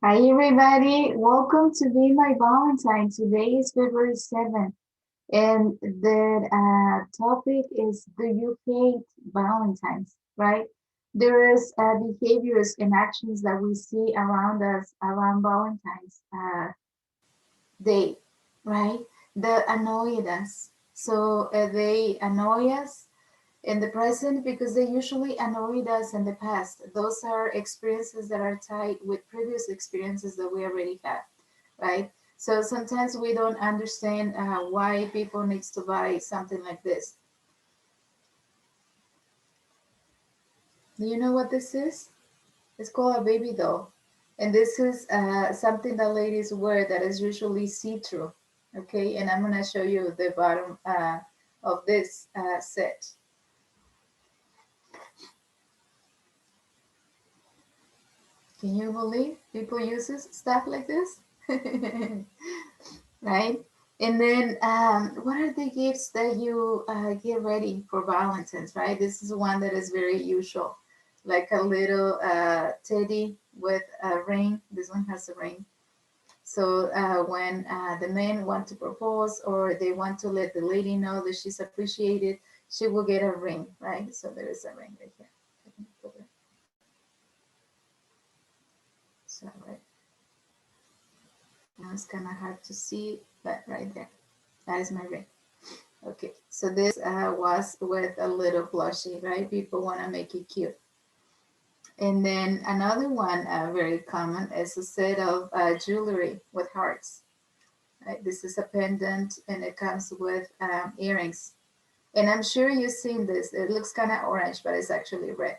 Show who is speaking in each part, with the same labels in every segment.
Speaker 1: Hi everybody, welcome to Be My Valentine. Today is February 7th and the topic is Do you hate Valentines, right? There is behaviors and actions that we see around us around Valentine's Day, right? That annoy us. So they annoy us in the present because they usually annoyed us in the past. Those are experiences that are tied with previous experiences that we already had, right? So sometimes we don't understand why people needs to buy something like this. Do you know what this is? It's called a baby doll. And this is something that ladies wear that is usually see-through. Okay, and I'm gonna show you the bottom of this set. Can you believe people uses stuff like this? Right? And then, what are the gifts that you get ready for Valentine's, right? This is one that is very usual, like a little teddy with a ring. This one has a ring. So when the men want to propose or they want to let the lady know that she's appreciated, she will get a ring, right? So there is a ring right here. So right now it's kind of hard to see, but right there, that is my ring. Okay, so this was with a little plushie, right? People want to make it cute. And then another one, very common, is a set of jewelry with hearts. Right? This is a pendant and it comes with earrings. And I'm sure you've seen this. It looks kind of orange, but it's actually red.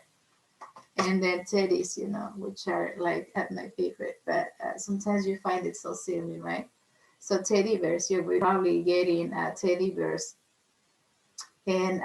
Speaker 1: And then teddies, which are like my favorite, but sometimes you find it so silly, right? So teddy bears, you're probably getting teddy bears and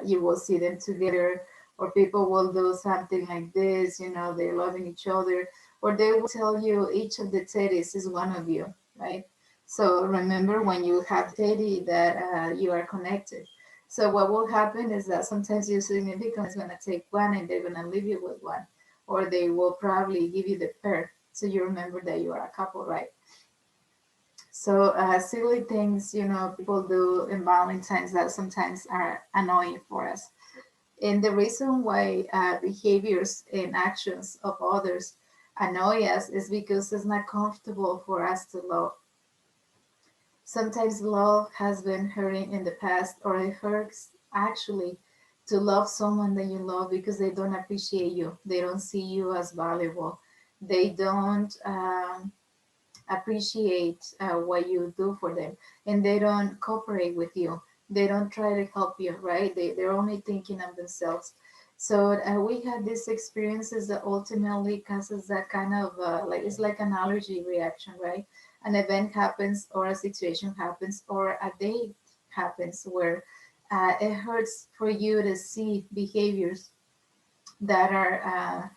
Speaker 1: you will see them together, or people will do something like this, they're loving each other, or they will tell you each of the teddies is one of you, right? So remember when you have teddy that you are connected. So what will happen is that sometimes your significant is going to take one and they're going to leave you with one, or they will probably give you the pair so you remember that you are a couple, right? So silly things, people do in Valentine's that sometimes are annoying for us. And the reason why behaviors and actions of others annoy us is because it's not comfortable for us to love. Sometimes love has been hurting in the past, or it hurts actually to love someone that you love because they don't appreciate you. They don't see you as valuable. They don't. Appreciate what you do for them, and they don't cooperate with you, they don't try to help you, right? They're only thinking of themselves. So we had these experiences that ultimately causes that kind of like it's like an allergy reaction, right? An event happens or a situation happens or a day happens where it hurts for you to see behaviors that are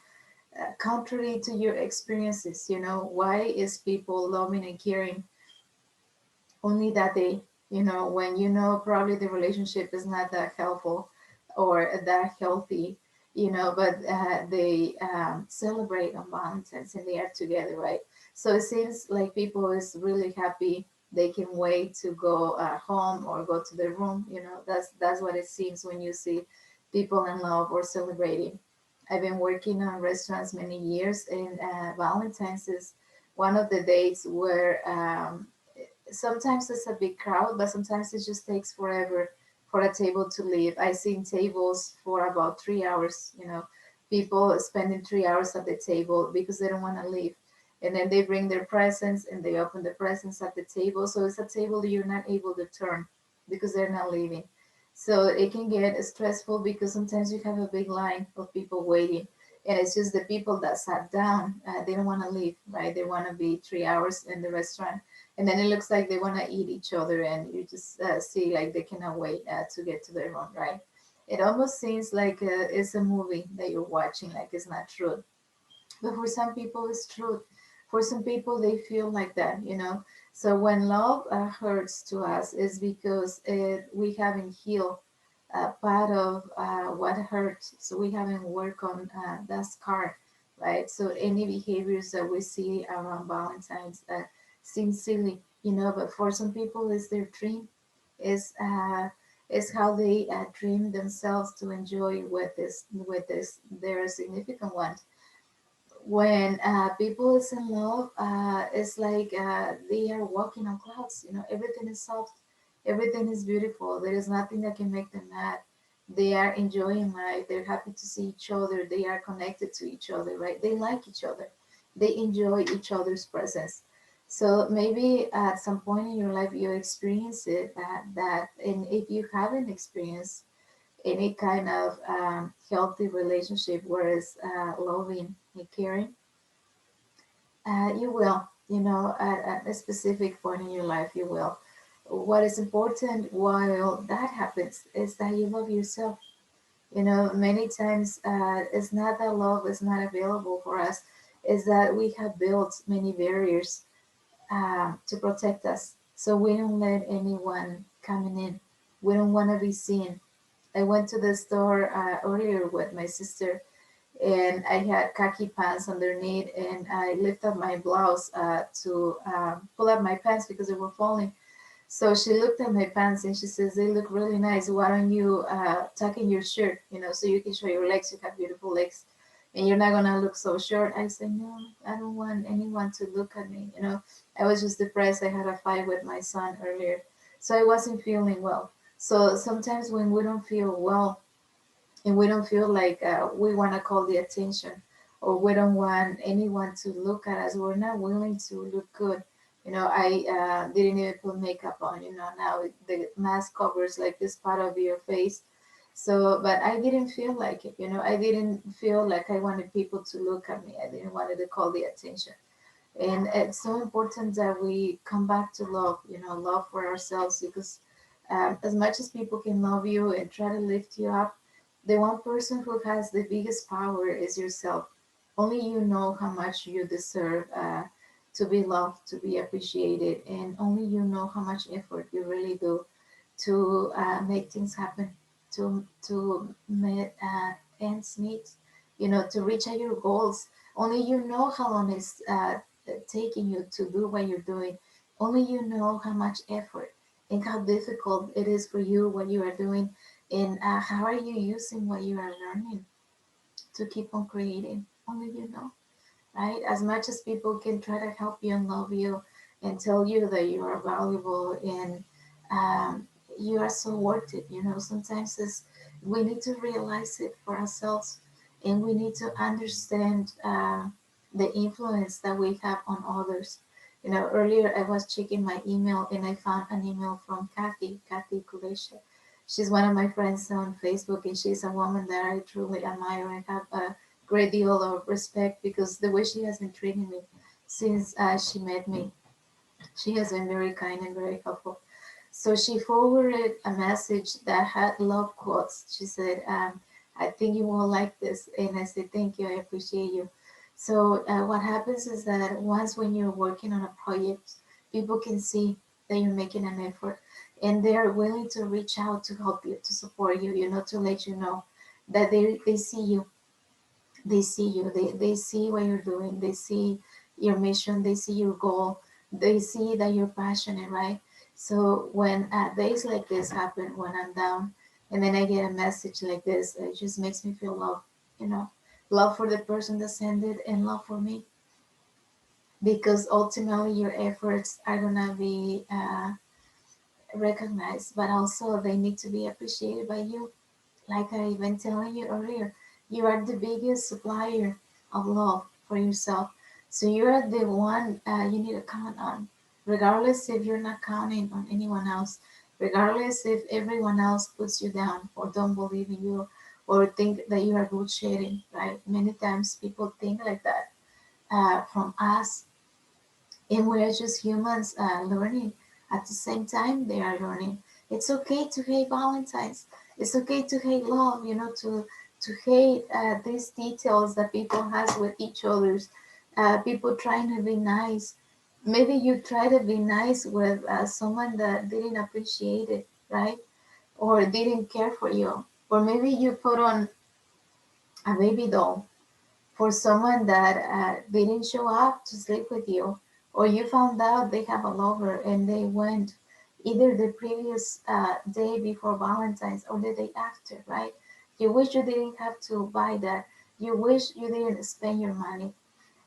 Speaker 1: contrary to your experiences. Why is people loving and caring only that day, when probably the relationship is not that helpful or that healthy, but they celebrate on Valentine's and they are together, right? So it seems like people is really happy. They can wait to go home or go to their room. That's what it seems when you see people in love or celebrating. I've been working on restaurants many years, and Valentine's is one of the dates where sometimes it's a big crowd, but sometimes it just takes forever for a table to leave. I've seen tables for about 3 hours, people spending 3 hours at the table because they don't want to leave. And then they bring their presents and they open the presents at the table. So it's a table that you're not able to turn because they're not leaving. So it can get stressful because sometimes you have a big line of people waiting. And it's just the people that sat down, they don't want to leave, right? They want to be 3 hours in the restaurant, and then it looks like they want to eat each other, and you just see like they cannot wait to get to their room, right? It almost seems like it's a movie that you're watching, like it's not true, but for some people it's true. For some people they feel like that. So when love hurts to us is because we haven't healed part of what hurt, so we haven't worked on that scar, right? So any behaviors that we see around Valentine's seem silly, but for some people, it's their dream, is is how they dream themselves to enjoy with this their significant one. When people is in love, it's like they are walking on clouds. Everything is soft, everything is beautiful. There is nothing that can make them mad. They are enjoying life. They're happy to see each other. They are connected to each other, right? They like each other. They enjoy each other's presence. So maybe at some point in your life you experience it, and if you haven't experienced any kind of healthy relationship where it's loving and caring, you will, at a specific point in your life, you will. What is important while that happens is that you love yourself. Many times it's not that love is not available for us, is that we have built many barriers to protect us. So we don't let anyone coming in. We don't want to be seen. I went to the store earlier with my sister, and I had khaki pants underneath, and I lifted my blouse to pull up my pants because they were falling. So she looked at my pants and she says, "They look really nice. Why don't you tuck in your shirt, so you can show your legs? You have beautiful legs, and you're not gonna look so short." I said, "No, I don't want anyone to look at me. I was just depressed. I had a fight with my son earlier, so I wasn't feeling well. So sometimes when we don't feel well, and we don't feel like we want to call the attention, or we don't want anyone to look at us, we're not willing to look good. I didn't even put makeup on. Now the mask covers like this part of your face. So but I didn't feel like it. I didn't feel like I wanted people to look at me. I didn't want to call the attention. And it's so important that we come back to love, love for ourselves, because as much as people can love you and try to lift you up, the one person who has the biggest power is yourself. Only you know how much you deserve to be loved, to be appreciated, and only you know how much effort you really do to make things happen, to make ends meet, to reach out your goals. Only you know how long it's taking you to do what you're doing. Only you know how much effort and how difficult it is for you what you are doing, and how are you using what you are learning to keep on creating. Only you know, right? As much as people can try to help you and love you and tell you that you are valuable and um, you are so worth it, sometimes we need to realize it for ourselves, and we need to understand the influence that we have on others. Earlier I was checking my email and I found an email from Kathy Kulesha. She's one of my friends on Facebook, and she's a woman that I truly admire and have a great deal of respect, because the way she has been treating me since she met me, she has been very kind and very helpful. So she forwarded a message that had love quotes. She said, "I think you will like this," and I said, "Thank you, I appreciate you." So what happens is that once when you're working on a project, people can see that you're making an effort, and they are willing to reach out to help you, to support you, to let you know that they see you, they see what you're doing, they see your mission, they see your goal, they see that you're passionate, right? So when days like this happen, when I'm down, and then I get a message like this, it just makes me feel love, you know love for the person that sent it, and love for me, because ultimately your efforts are gonna be recognized, but also they need to be appreciated by you. Like I've been telling you earlier, you are the biggest supplier of love for yourself. So you're the one you need to count on, regardless if you're not counting on anyone else, regardless if everyone else puts you down or don't believe in you or think that you are bullshitting, right? Many times people think like that from us, and we're just humans learning. At the same time they are learning. It's okay to hate Valentine's. It's okay to hate love, to hate these details that people has with each others. People trying to be nice. Maybe you try to be nice with someone that didn't appreciate it, right? Or didn't care for you. Or maybe you put on a baby doll for someone that didn't show up to sleep with you, or you found out they have a lover and they went either the previous day before Valentine's or the day after, right? You wish you didn't have to buy that. You wish you didn't spend your money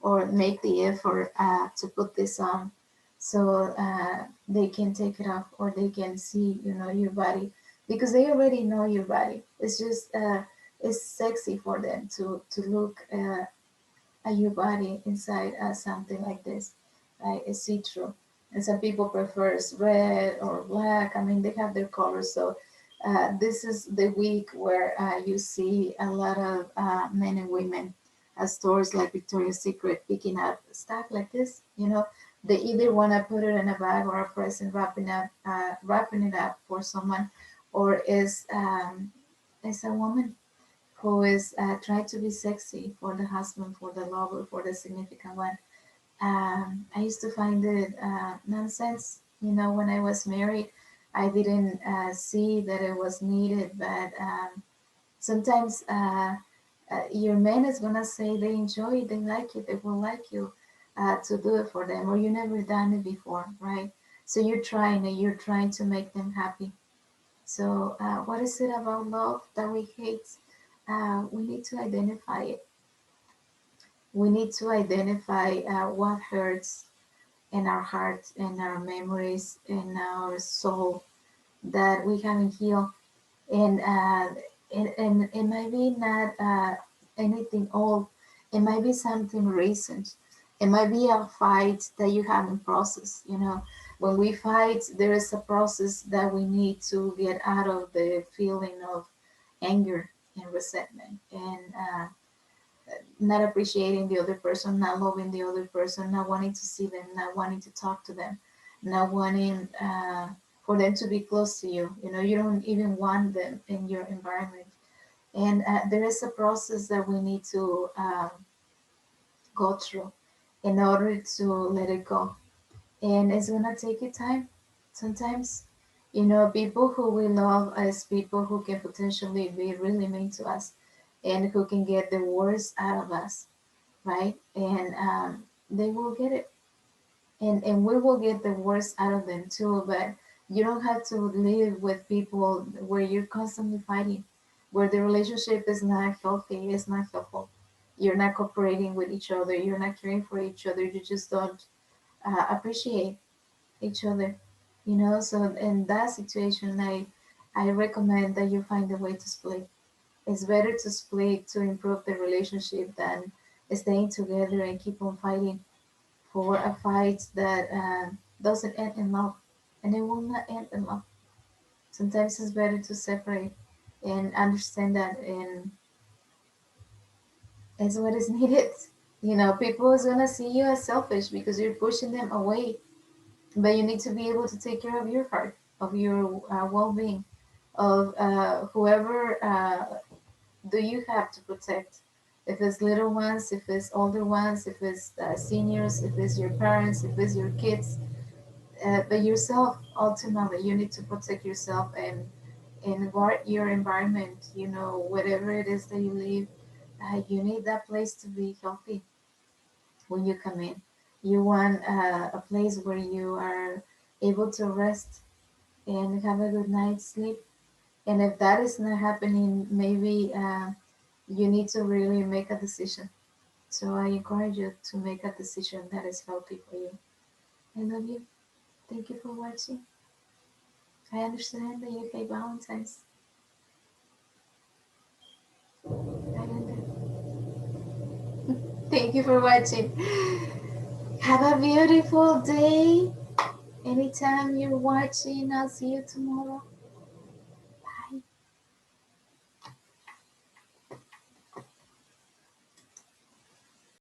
Speaker 1: or make the effort to put this on so they can take it off or they can see, your body, because they already know your body. It's just it's sexy for them to look at your body inside something like this, right? It's see-through. And some people prefers red or black. I mean, they have their colors. So this is the week where you see a lot of men and women at stores like Victoria's Secret picking up stuff like this. They either want to put it in a bag or a present, wrapping it up for someone, or is a woman who is trying to be sexy for the husband, for the lover, for the significant one. I used to find it nonsense. When I was married, I didn't see that it was needed, but sometimes your man is gonna say they enjoy it, they like it, they will like you to do it for them, or you never done it before, right? So you're trying to make them happy. So, what is it about love that we hate? We need to identify it. We need to identify what hurts in our hearts, in our memories, in our soul that we haven't healed. And it might be not anything old. It might be something recent. It might be a fight that you haven't processed. When we fight, there is a process that we need to get out of the feeling of anger and resentment and not appreciating the other person, not loving the other person, not wanting to see them, not wanting to talk to them, not wanting for them to be close to you. You don't even want them in your environment. And there is a process that we need to go through in order to let it go. And it's gonna take you time. Sometimes, people who we love as people who can potentially be really mean to us and who can get the worst out of us, right? And they will get it, and we will get the worst out of them too. But you don't have to live with people where you're constantly fighting, where the relationship is not healthy, it's not helpful. You're not cooperating with each other. You're not caring for each other. You just don't appreciate each other. So in that situation, I recommend that you find a way to split. It's better to split to improve the relationship than staying together and keep on fighting for a fight that doesn't end in love, and it will not end in love. Sometimes it's better to separate and understand that, and it's what is needed. People is gonna see you as selfish because you're pushing them away, but you need to be able to take care of your heart, of your well-being, of whoever do you have to protect. If it's little ones, if it's older ones, if it's seniors, if it's your parents, if it's your kids, but yourself, ultimately you need to protect yourself and guard your environment. Whatever it is that you live, you need that place to be healthy. When you come in, you want a place where you are able to rest and have a good night's sleep. And if that is not happening, maybe you need to really make a decision. So I encourage you to make a decision that is healthy for you. I love you. Thank you for watching. I understand that you hate Valentine's. I know. Thank you for watching. Have a beautiful day. Anytime you're watching, I'll see you tomorrow.